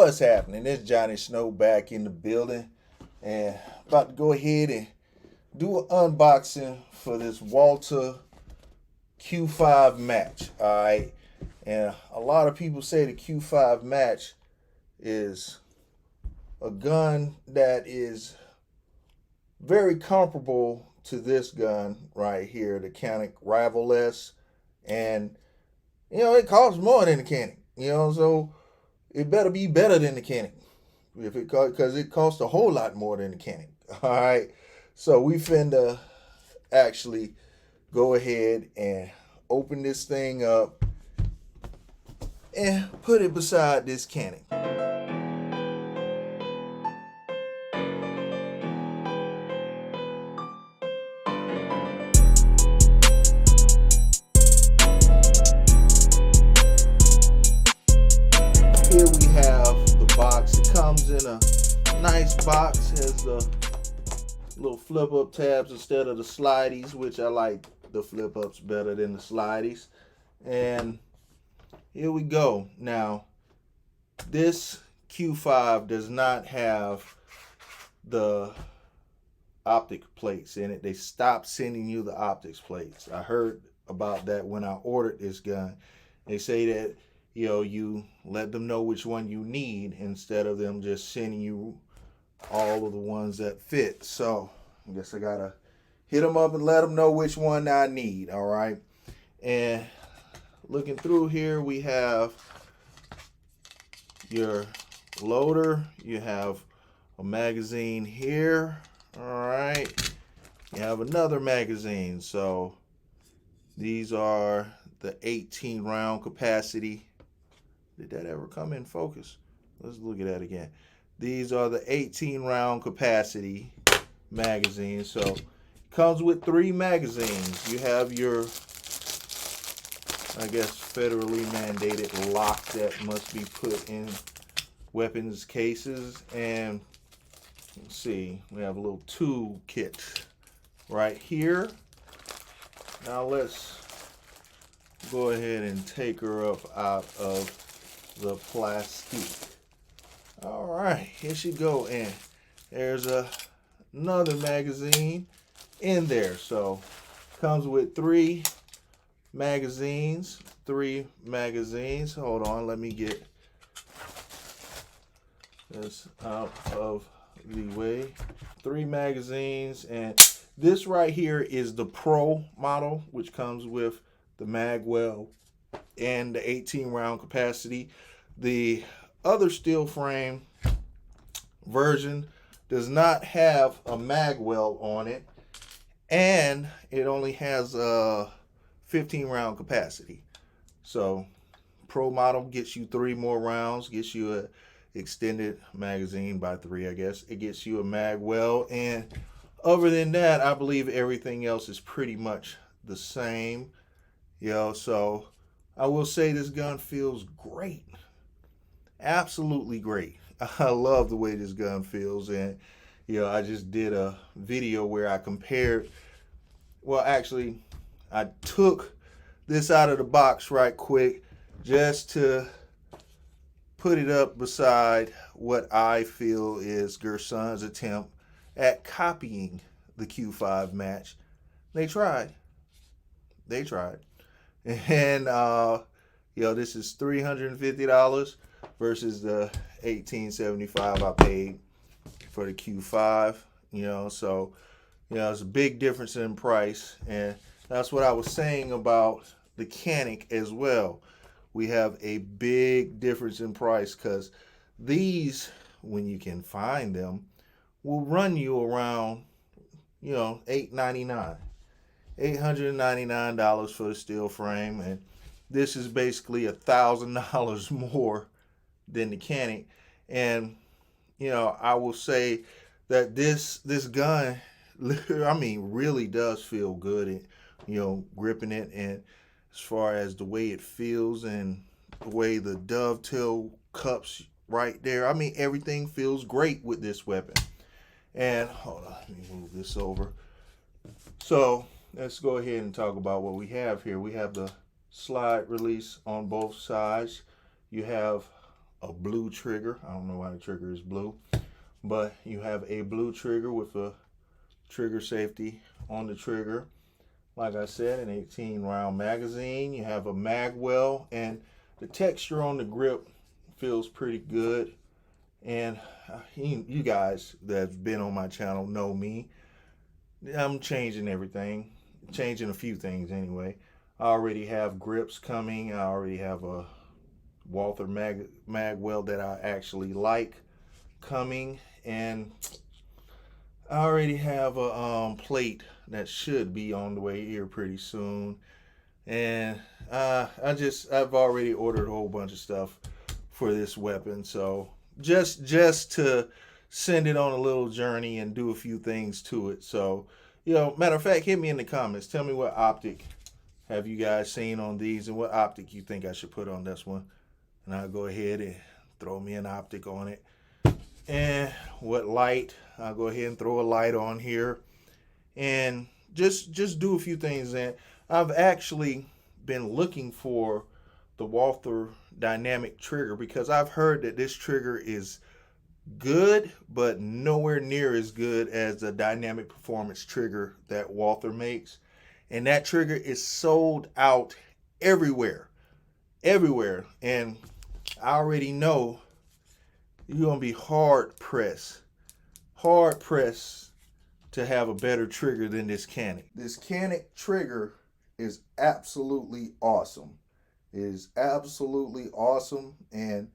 What's happening? It's Johnny Snow back in the building and about to go ahead and do an unboxing for this Walther Q5 match. Alright. And a lot of people say the Q5 match is a gun that is very comparable to this gun right here, the Canik Rival S. And it costs more than the Canik. So it better be better than the Canik, because it costs a whole lot more than the Canik. All right, so we finna actually go ahead and open this thing up and put it beside this Canik. Here we have the box. It comes in a nice box, has the little flip up tabs instead of the slideys, which I like the flip ups better than the slideys. And here we go. Now, this Q5 does not have the optic plates in it. They stopped sending you the optics plates. I heard about that when I ordered this gun. They say that you let them know which one you need instead of them just sending you all of the ones that fit. So I guess I gotta hit them up and let them know which one I need. All right. And looking through here, we have your loader. You have a magazine here. All right. You have another magazine. So these are the 18 round capacity. Did that ever come in focus? Let's look at that again. These are the 18 round capacity magazines. So it comes with 3 magazines. You have your, I guess, federally mandated lock that must be put in weapons cases. And let's see, we have a little tool kit right here. Now let's go ahead and take her up out of the plastic. All right, here she go, and there's another magazine in there. So comes with 3 magazines. Hold on, let me get this out of the way. 3 magazines, and this right here is the Pro model, which comes with the mag well and the 18 round capacity. The other steel frame version does not have a mag well on it, and it only has a 15 round capacity. So Pro model gets you 3 more rounds, gets you a extended magazine by 3, I guess. It gets you a mag well, and other than that, I believe everything else is pretty much the same. So I will say this gun feels great. Absolutely great. I love the way this gun feels. And I just did a video where I compared, well, actually I took this out of the box right quick just to put it up beside what I feel is Gerson's attempt at copying the Q5 match. They tried. And this is $350 versus the $1,875 I paid for the Q5. So it's a big difference in price, and that's what I was saying about the Canik as well. We have a big difference in price, because these, when you can find them, will run you around $899. $899 for the steel frame, and this is basically $1,000 more than the Canik. And I will say that this gun, I mean, really does feel good, gripping it, and as far as the way it feels and the way the dovetail cups right there, I mean, everything feels great with this weapon. And hold on, let me move this over. So let's go ahead and talk about what we have here. We have the slide release on both sides. You have a blue trigger. I don't know why the trigger is blue, but you have a blue trigger with a trigger safety on the trigger. Like I said, an 18 round magazine. You have a mag well, and the texture on the grip feels pretty good. And you guys that have been on my channel know me. I'm changing everything, changing a few things anyway. I already have grips coming. I already have a Walther mag well that I actually like coming, and I already have a plate that should be on the way here pretty soon. And I've already ordered a whole bunch of stuff for this weapon, so just to send it on a little journey and do a few things to it. So, matter of fact, hit me in the comments. Tell me what optic have you guys seen on these, and what optic you think I should put on this one, and I'll go ahead and throw me an optic on it. And what light, I'll go ahead and throw a light on here, and just do a few things. And I've actually been looking for the Walther dynamic trigger, because I've heard that this trigger is good, but nowhere near as good as the dynamic performance trigger that Walther makes. And that trigger is sold out everywhere. And I already know you're gonna be hard pressed to have a better trigger than this Canik. This Canik trigger is absolutely awesome. It is absolutely awesome, and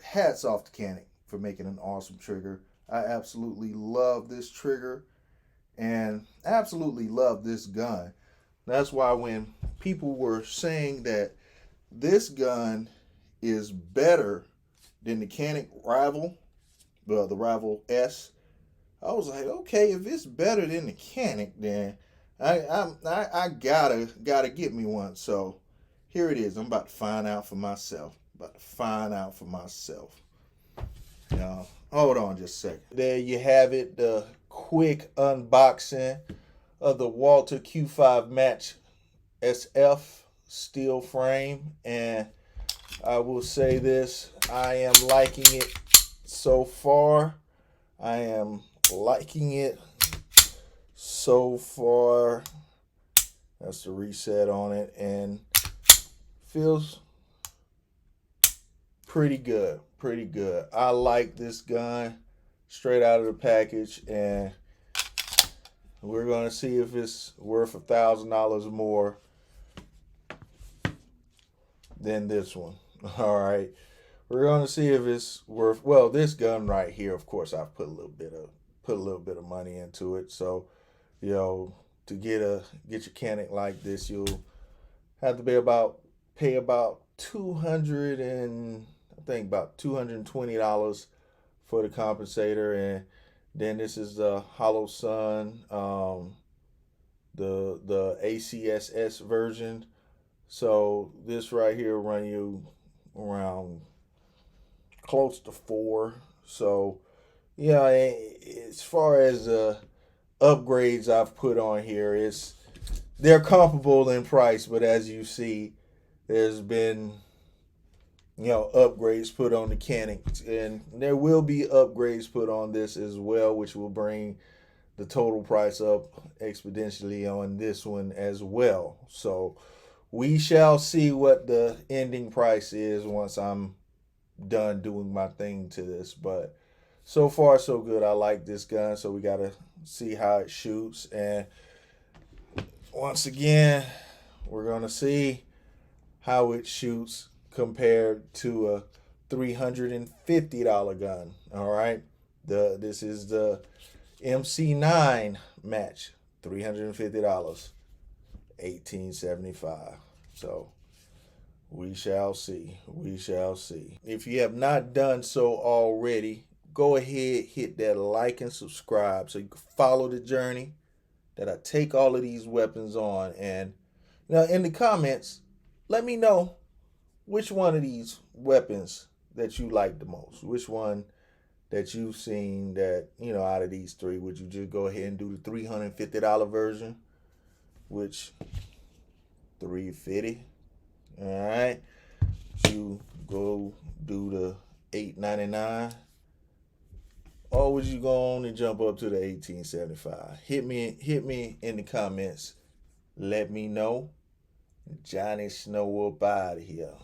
hats off to Canik for making an awesome trigger. I absolutely love this trigger and absolutely love this gun. That's why when people were saying that this gun is better than the Canik Rival, the Rival S, I was like, okay, if it's better than the Canik, then I gotta get me one. So here it is. I'm about to find out for myself. Now, hold on just a second. There you have it, the quick unboxing of the Walther Q5 Match SF steel frame. And I will say this, I am liking it so far. That's the reset on it, and feels pretty good. I like this gun straight out of the package, and we're gonna see if it's worth $1,000 more than this one. All right, we're gonna see if it's worth. Well, this gun right here, of course, I've put a little bit of money into it. So, to get your Canik like this, you'll have to pay about $220 for the compensator. And then this is the Hollow Sun, the ACSS version. So this right here will run you around close to $4. So yeah, as far as upgrades I've put on here, they're comparable in price, but as you see, there's been upgrades put on the Canik, and there will be upgrades put on this as well, which will bring the total price up exponentially on this one as well. So we shall see what the ending price is once I'm done doing my thing to this. But so far so good. I like this gun, so we gotta see how it shoots. And once again, we're gonna see how it shoots compared to a $350 gun. All right, this is the MC9 match, $350, 1875. So we shall see. If you have not done so already, go ahead, hit that like and subscribe so you can follow the journey that I take all of these weapons on. And now in the comments, let me know which one of these weapons that you like the most. Which one that you've seen that, out of these three, would you just go ahead and do the $350 version? Which $350? All right. You go do the $8.99, or would you go on and jump up to the $18.75? Hit me in the comments. Let me know. Johnny Snow up out of here.